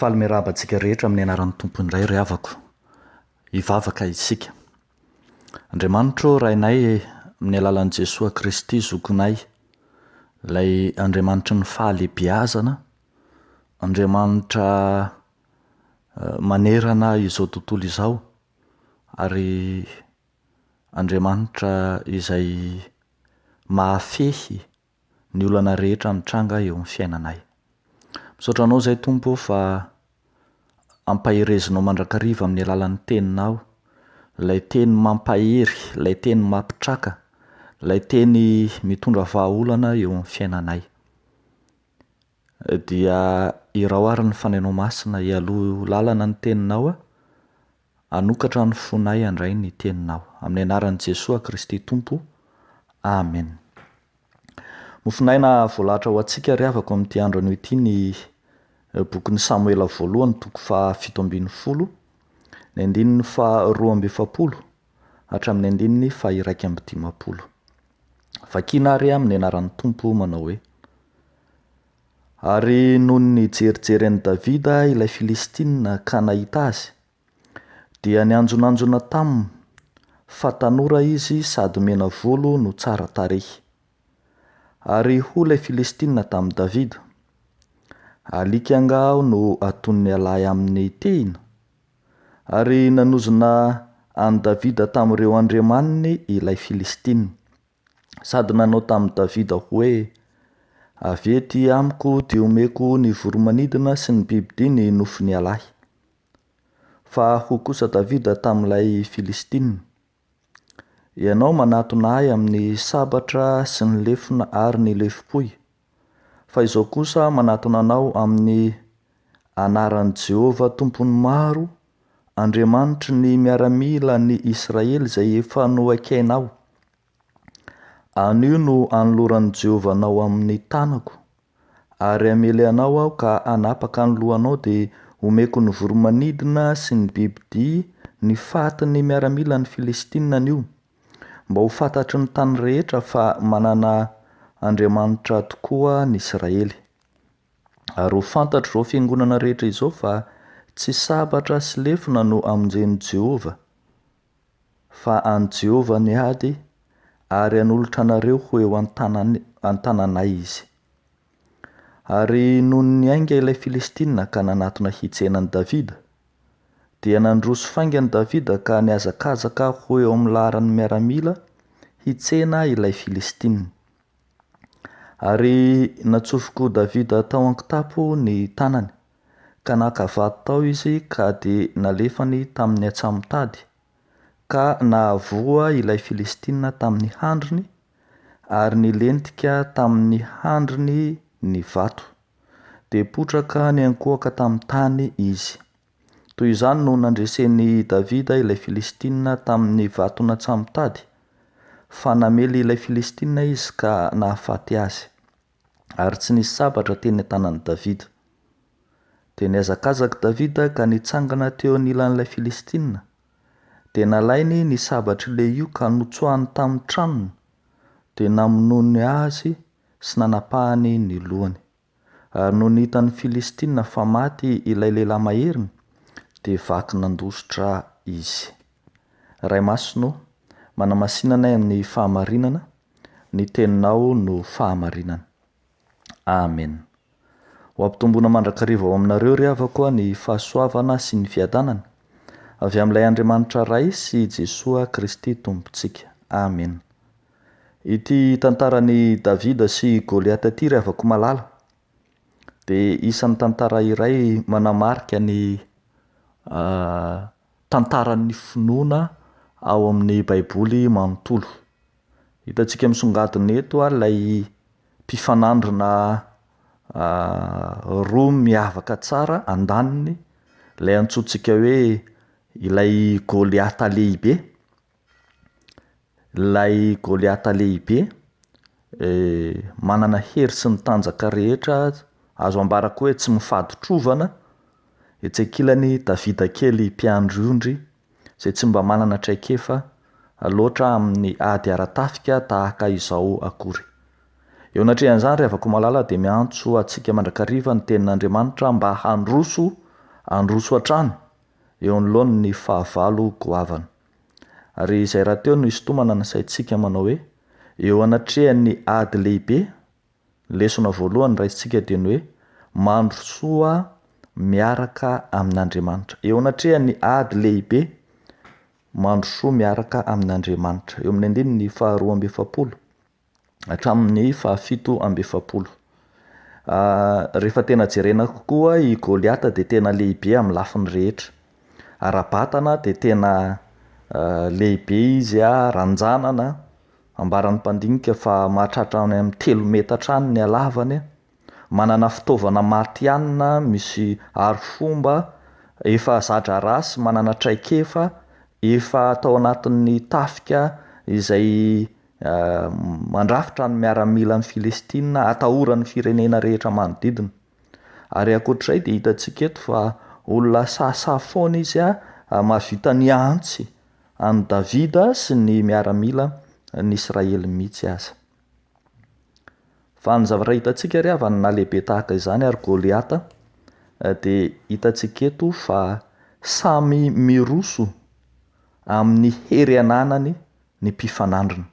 Faly miarabantsika rehetra amin'ny anaran'ny tompo indray ry havako, hivavaka isika. Andriamanitro rainay amin'ny alalan'i Jesosy Kristy zokinay, ilay Andriamanitry ny fahalebiazana, Andriamanitra manerana izao tontolo izao, ary Andriamanitra izay mahafehy ny olana rehetra mitranga eo amin'ny fiainanay. Misaotra anao izay Tompo fa ampaherezinao mandrakariva amin'ny alalan'ny teninao, ilay teny mampahery, ilay teny mampitraka, ilay teny mitondra vahaolana eo amin'ny fiainanay. Dia irao ary ny fanainao masina hialoha lalana ny teninao, anokatra ny fonay andray ny teninao. Amin'ny anaran'i Jesosy Kristy Tompo. Amen. Mofinaina voalahatra ho antsika ry havako amin'ity andro anio ity ny bokin'ny Samuela voalohany toko faha 17, ny andininy faha 12 hatramin'ny andininy faha 150. Vakiana ary amin'ny anaran'ny Tompo manao hoe: ary noho ny jerijeren'i Davida ilay Filistina ka nahita azy, dia nianjonanjona taminy, fa tanora izy sady mena volo no tsara tarehy. Ary hoy ilay Filistina tamin'i Davida: alika angaho no ataony alahy amin'ny tehina. Ary nanozona any Davida tamin'ireo andriamaniny ilay Filistina, sady nanao tamin'i Davida hoe: avy ety amiko dia omeko ny voromanidina sy ny bibidia ny nofin'ny alahy. Fa hoy kosa Davida tamin'ilay Filistina: ianao manatona ahy amin'ny sabatra sy ny lefina ary ny lefipoy, fa izao kosa manatona anao amin'ny anaran'i Jehovah tompony maro, Andriamanitry ny miaramila ny Israely izay efa nohaikainao. Anio no anoloran'i Jehovah anao amin'ny tanako, ary amely anao aho ka anapaka ny lohanao dia omeko ny voromanidina sy ny bibidia ny fatin'ny miaramila ny Filistina anio, mba ho fantatry ny tany rehetra fa manana Andriamanitra tokoa ny Israely. Ary ho fantatro izao fiangonana rehetra izao fa tsy sabatra sy lefina no amonjen'i Jehovah, fa an Jehovah ny ady, ary hanolotra anareo ho eo an-tananay izy. Ary noho ny aingana ilay Filistina ka nanatona hitsenan'i Davida, dia nandroso faingany Davida ka niazakazaka ho eo amin'ny laharan'ny miaramila hitsena ilay Filistina. Ary natsofoko Davida tao ankitapo ny tanany, ka naka vato tao izy ka dia nalefany tamin'ny atsamitady, ka nahavoa ilay Filistina tamin'ny handriny, ary nilentika tamin'ny handriny ny vato, dia potraka niankohaka tamin'ny tany izy. Toy izany no nandresen'i Davida ilay Filistina tamin'ny vaton'atsamitady, fa namely ilay Filistina izy ka nahafaty azy, ary tsy nisy sabatra teny an-tanan'i Davida. Dia niazakazaka Davida ka nitsangana teo anilan'ilay Filistina, dia nalainy ny sabatrilay io ka notsoahany tamin'ny tranony, dia namonoany azy sy nanapahany ny lohany. Ary no nitan'ny Filistina fa maty ilay lehilahy maheriny, dia vaky nandositra izy. Ray masino, manamasinanay amin'ny fahamarinana, ny teninao no fahamarinana. Amen. Ho ampitomboana mandrakariva ao aminareo ry havako ny fahasoavana sy ny fiadanana avy amin'ilay Andriamanitra ray sy Jesosy Kristy Tompontsika. Amen. Ity tantaran'i Davida sy Goliata ity ry havako malala, dia isan'ny tantara iray manamarika ny tantaran'ny finoana ao amin'ny Baiboly manontolo. Hitantsika misongadina eto ilay mpifanandrina roa miavaka tsara andaniny, ilay antsointsika hoe ilay Goliata lehibe. Ilay Goliata lehibe manana hery sy ny tanjaka rehetra, azo ambarako hoe tsy mifady trovana, etsekilany Davida kely mpiandry izay tsy mba manana traikefa loatra amin'ny ady aratafika tahaka izao akory. Eo anatrehan'izany ry havako malala dia miantso antsika mandrakariva ny tenin'Andriamanitra mba handroso androso an-trano eo anoloany ny fahavalo goavana. Ary izay raha teo no isitomana nasaintsika manao hoe eo anatrehan'ny ady lehibe, lesona voalohany raisitsika dia ny hoe mandro soa miaraka amin'Andriamanitra. Eo anatrehan'ny ady lehibe, mandro soa miaraka amin'Andriamanitra. Eo amin'ny andininy 270 hatramin'ny 770. Rehefa tena jerena kokoa i Goliata dia tena lehibe amin'ny lafiny rehetra. Ara-batana dia tena lehibe izy, ranjanana, ambaran'ny mpandinika fa mahatratra any amin'ny 3 metatra any ny halavany, manana fitaovana matianina misy arifomba, efa zadra rasy, manana traikefa, efa atao anatin'ny tafika izay mandrafitra ny miaramila ny Filistina, atahoran'ny firenena rehetra manodidina. Ary ankoatr'izay dia hitantsika eto fa olona sasa foana izy mahavita ny antsy any Davida sy ny miaramila ny Israely mihitsy aza. Fa ny zavatra hitantsika ry havana na lehibe tahaka izany ary Goliata dia hitantsika eto fa samy miroso amin'ny hery ananany ny mpifanandrina.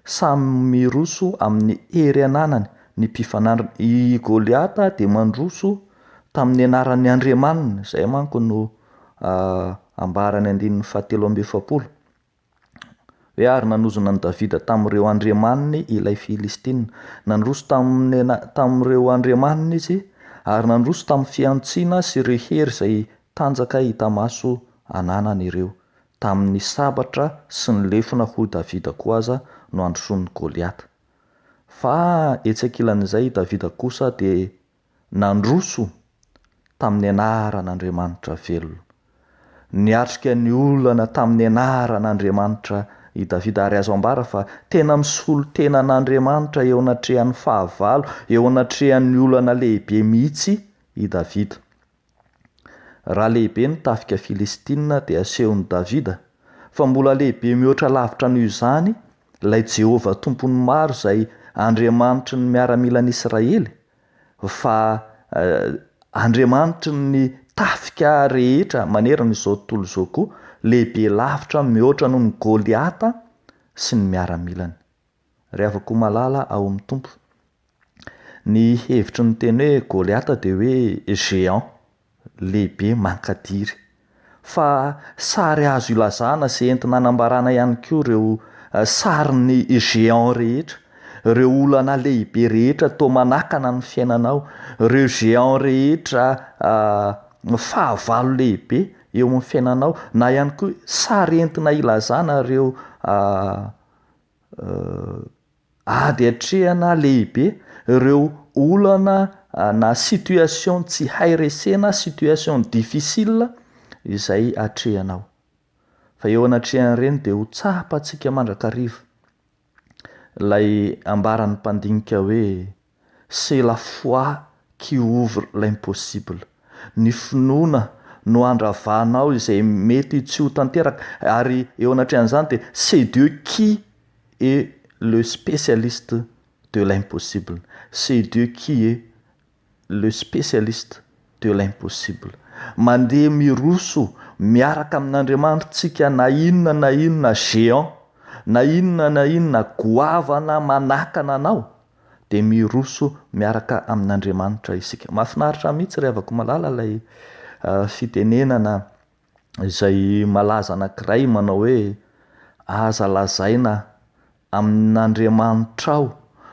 Samy miroso amin'ny hery ananany ny mpifanandrina. I Goliata dia mandroso tamin'ny anaran'ny Andriamanina, izay manko no ambarany 770 hoe ary nanozona ny Davida tamin'ireo andriamaniny ilay Filistina. Nandroso tamin'ireo andriamanina izy, ary nandroso tamin'ny fiantsiana sy ireo hery izay tanjaka hita maso ananany ireo. Tamin'ny sabatra sy ny lefona ho Davida koa aza no androson'ny Goliata. Fa etsy ankilan'izay Davida kosa dia nandroso tamin'ny anaran'Andriamanitra velona. Niatrika ny olana tamin'ny anaran'Andriamanitra i Davida, ary azo ambara fa tena misolo tenan'Andriamanitra eo anatrehan'ny fahavalo, eo anatrehan'ny olana lehibe mihitsy i Davida. Raha lehibe ny tafika Filistina dia asehon'i Davida, fa mbola lehibe mihoatra lavitra noho izany ilay Jehovah tompony maro izay Andriamanitry ny miaramila ny Israely, fa Andriamanitry ny tafika rehetra manerana izao tontolo izao koa, lehibe lavitra mihoatra noho ny Goliata sy ny miaramilany. Ry havako malala ao amin'ny tompo, ny hevitry ny teny hoe Goliata dia hoe géant, lehibe mankadiry. Fa sary azo ilazana sy entina anambarana ihany koa ireo sarin'ny géant rehetra, ireo olana lehibe rehetra toa manakana ny fiainanao, ireo géant rehetra fahavalo lehibe eo amin'ny fiainanao, na ihany koa sary entina ilazana ireo ady hatrehana lehibe, ireo olana na situation tsy hay resena, situation difficile izay hatrehanao. Fa eo anatrehan'ireny dia ho tsapantsika mandrakariva ilay ambaran'ny mpandinika hoe c'est la foi qui ouvre l'impossible. Ny finoana no andravanao izay mety tsy ho tanteraka, ary eo anatrehan'izany dia c'est Dieu qui est le spécialiste de l'impossible. C'est Dieu qui est le spécialiste de l'impossible. Mandeha miroso miaraka amin'Andriamanitra tsika, na inona géant, na inona goavana manakana anao, dia miroso miaraka amin'Andriamanitra isika. Mahafinaritra mihitsy ry havako malala ilay fitenenana izay malaza anankiray manao hoe aza lazaina amin'Andriamanitra aho,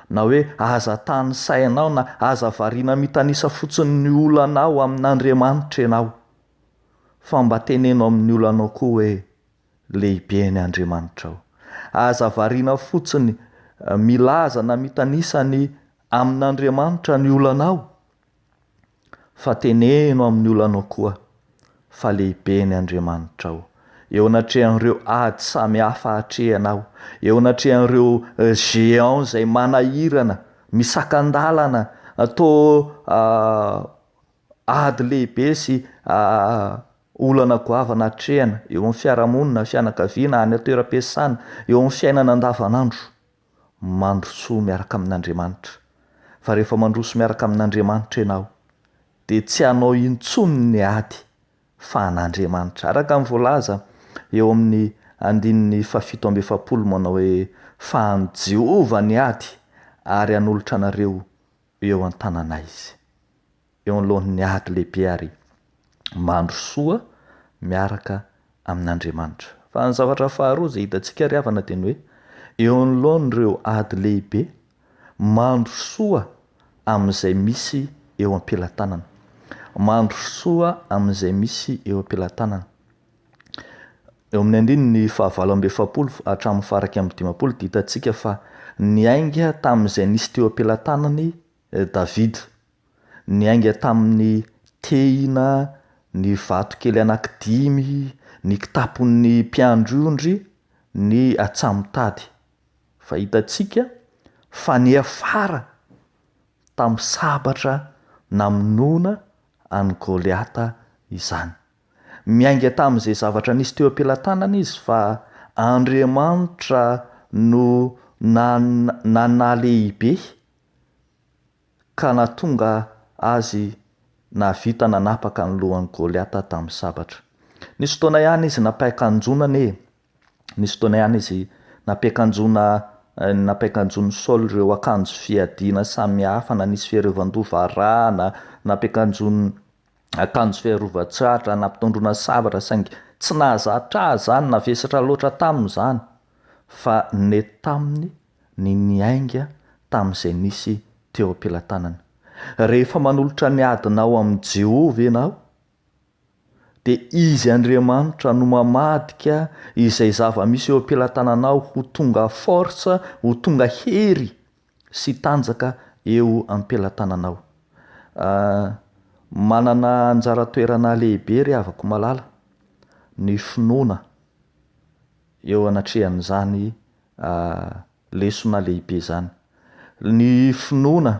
na hoe aza tany sainao, na aza variana mitanisa fotsiny ny olanao amin'Andriamanitra ianao, fa mba tenenao amin'ny olanao koa hoe lehibe ny Andriamanitra ao. Aza variana fotsiny milaza na mitanisany amin'Andriamanitra ny olanao, fa tenenao amin'ny olanao koa fa lehibe ny Andriamanitra ao. Eo anatrehan'ireo ady samy hafa hatrehanao, eo anatrehan'ireo géant izay manahirana, misakandalana, toa ady lehibe sy olana goavana hatrehana eo amin'ny fiarahamonina, fianakaviana, any toeram-piasana, eo amin'ny fiainana andavanandro. Mandroso miaraka amin'Andriamanitra. Fa rehefa mandroso miaraka amin'Andriamanitra ianao dia tsy hanao intsony ny ady, fan'Andriamanitra. Araka ny voalaza eo amin'ny 7:7 manao hoe fa Jehova ny ady ary hanolotra anareo eo an-tanana izy. Eo alohan'ny ady lehibe ary mandro soa miaraka amin'Andriamanitra. Fa ny zavatra faharoa izay hitantsika ry havana dia ny hoe eo anoloan'ireo ady lehibe mandro soa amin'izay misy eo am-pelantanana. Mandro soa amin'izay misy eo am-pelantanana. Eo amin'ny andininy 9:7 hatramin'ny faraky amin'ny 10 dia hitantsika fa niainga tamin'izay nisy teo am-pelantanany Davida. Niainga tamin'ny tehina ny vato kely anankidimy, ny kitapon'ny mpiandry-ondry, ny atsamitady. Fa hitantsika fa niafara tamin'ny sabatra namonoana any Goliata izany. Miainga tamin'izay zavatra nisy teo am-pelantanana izy fa Andriamanitra no nalehibe ka nahatonga azy navita nanapaka ny lohan'ny Goliata tamin'ny sabatra. Nisy fotoana ihany izy napaikanjonana nisy fotoana ihany izy napaikanjony Saul ireo akanjo fiadiana samihafa, na nisy fiarovan-doha napaikanjony akanjo fiarovan-tsatra, nampitandrona sabatra saingy tsy nahazatra azy zany, navesatra loatra tamin'izany fa netaminy ny niainga tamin'izay nisy teo am-pelantanana. Rehefa manolotra ny adinao amin'ny Jehova ianao dia izy Andriamanitra no mamadika izay zava-misy eo am-pelantananao ho tonga forsa, ho tonga hery sy tanjaka eo am-pelantananao. Manana anjara toerana lehibe ry havako malala ny finoana eo anatrehan'izany lesona lehibe zany. Ny finoana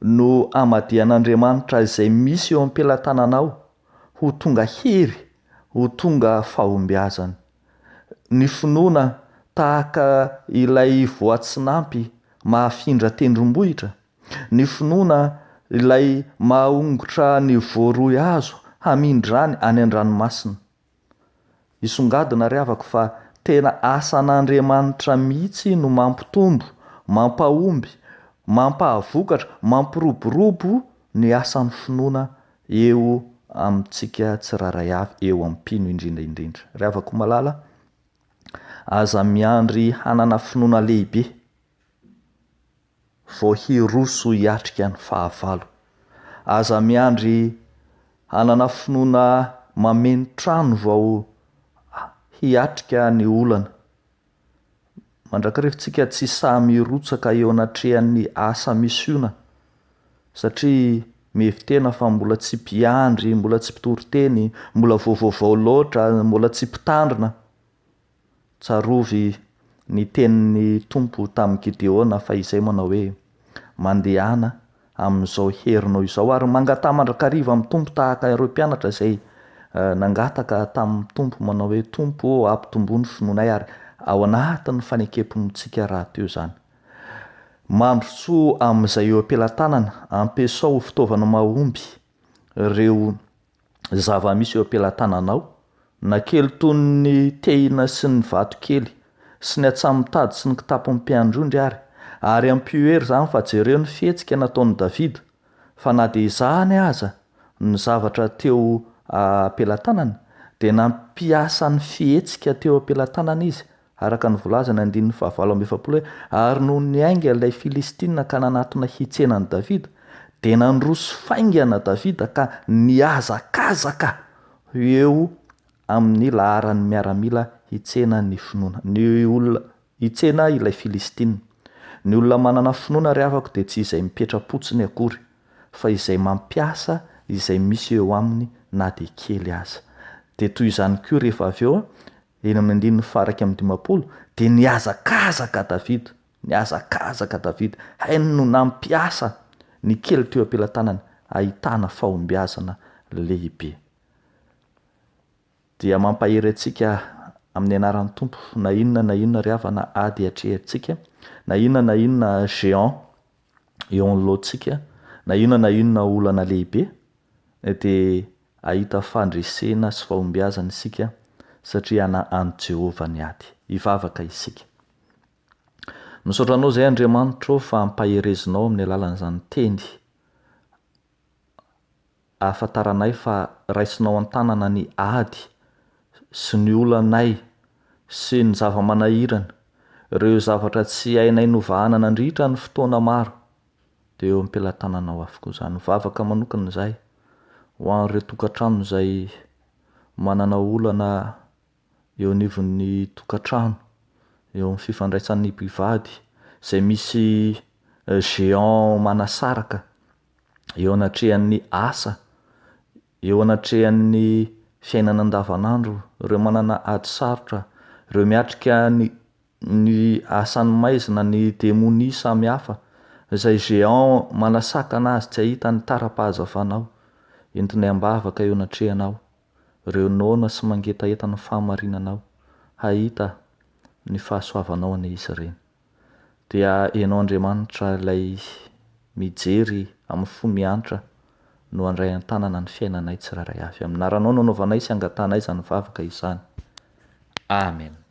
no amadian'Andriamanitra izay misy eo am-pelantananao ho tonga hery, ho tonga fahombiazana. Ny finoana tahaka ilay voatsinampy mahafindra tendrombohitra. Ny finoana ilay mahongotra ny voaroy hazo hamindra any an-dranomasina. Isongadina ry havako fa tena asan'Andriamanitra mihitsy no mampitombo, mampahomby, mampahavokatra, mampiroborobo ny asan'ny finoana eo amintsika tsiraray avy, eo am-pino indrindra indrindra. Ry havako malala, aza miandry hanana finoana lehibe vao hiroso hiatrika ny fahavalo. Aza miandry hanana finoana mameno trano vao hiatrika ny olana. Mandrakarivantsika tsy samy rotsaka eo anatrehan'ny asa misiona satria mihevitena fa mbola tsy mpiandry, mbola tsy mpitory-teny, mbola vaovao loatra, mbola tsy mpitandrina. Tsarovy ny tenin'ny Tompo tamin'ny Gideona fa izay manao hoe mandehana amin'izao herinao izao ary mangatà mandrakariva amin'ny Tompo tahaka ireo mpianatra izay nangataka tamin'ny Tompo manao hoe Tompo ampitomboa ny finoanay ary ao anatin'ny fanekempontsika raha teo izany. Mandro soa amin'izay eo am-pelantanana, ampiasao fitaovana mahomby ireo zava-misy eo am-pelantananao, na kely toy ny tehina sy ny vato kely sy ny atsamitady sy ny kitapon'ny mpiandry-ondry ary ampioery zany fa jereo ny fihetsika nataon'i Davida, fa na dia izany aza ny zavatra teo am-pelantanana dia nampiasa ny fihetsika teo am-pelantanana izy. Araka ny voalaza ny 9:7 ary no niainga ilay Filistina ka nanatona hitsenan'i Davida dia nandroso faingana Davida ka niazakazaka eo amin'ny laharany miaramila hitsena ny finoana, ny olona hitsena ilay Filistina. Ny olona manana finoana ry havako dia tsy izay mipetra-potsiny akory fa izay mampiasa izay misy eo aminy na dia kely aza. Dia toy izany koa rehefa avy eo eny amin'ny 9:10 dia niazakazaka Davida, hainy no nampiasa ny kely teo am-pelantanana ahitana fahombiazana lehibe. Dia mampahery antsika amin'ny anaran'ny Tompo na inona ry havana ady atrehantsika, na inona géant eo anoloantsika, na inona olana lehibe dia ahita fandresena sy fahombiazana isika satria any Jehova ny ady ivavaka isika. Misaotranao zay Andriamanitra fa ampaherezinao amin'ny alalan'izany teny ahafantaranay fa raisinao an-tanana ny ady sy ny olanay sy ny zava-manahirana, ireo zavatra tsy hainay novahana nandritra ny fotoana maro dia eo am-pelatananao avokoa izany. Mivavaka manokana izay ho an'ireo tokantrano izay manana olana eo anivon'ny tokantrano, eo amin'ny fifandraisan'ny mpivady, izay misy géant manasaraka eo anatrehan'ny asa, eo anatrehan'ny fiainana andavanandro, ireo manana ady sarotra, ireo miatrika ny asan'ny maizina, ny démonie samy hafa, izay géant manasakana azy tsy ahita ny tara-pahazavanao, entinay ambavaka eo anatrehanao, ireo naona sy mangetaentana fahamarinanao, hahita ny fahasoavanao anay izy ireny. Dia ianao Andriamanitra ilay mijery amin'ny fo miantra no handray an-tanana ny fiainanay tsiraray avy. Amin'ny anaranao no anaovanay sy angatanay izany vavaka izany. Amen.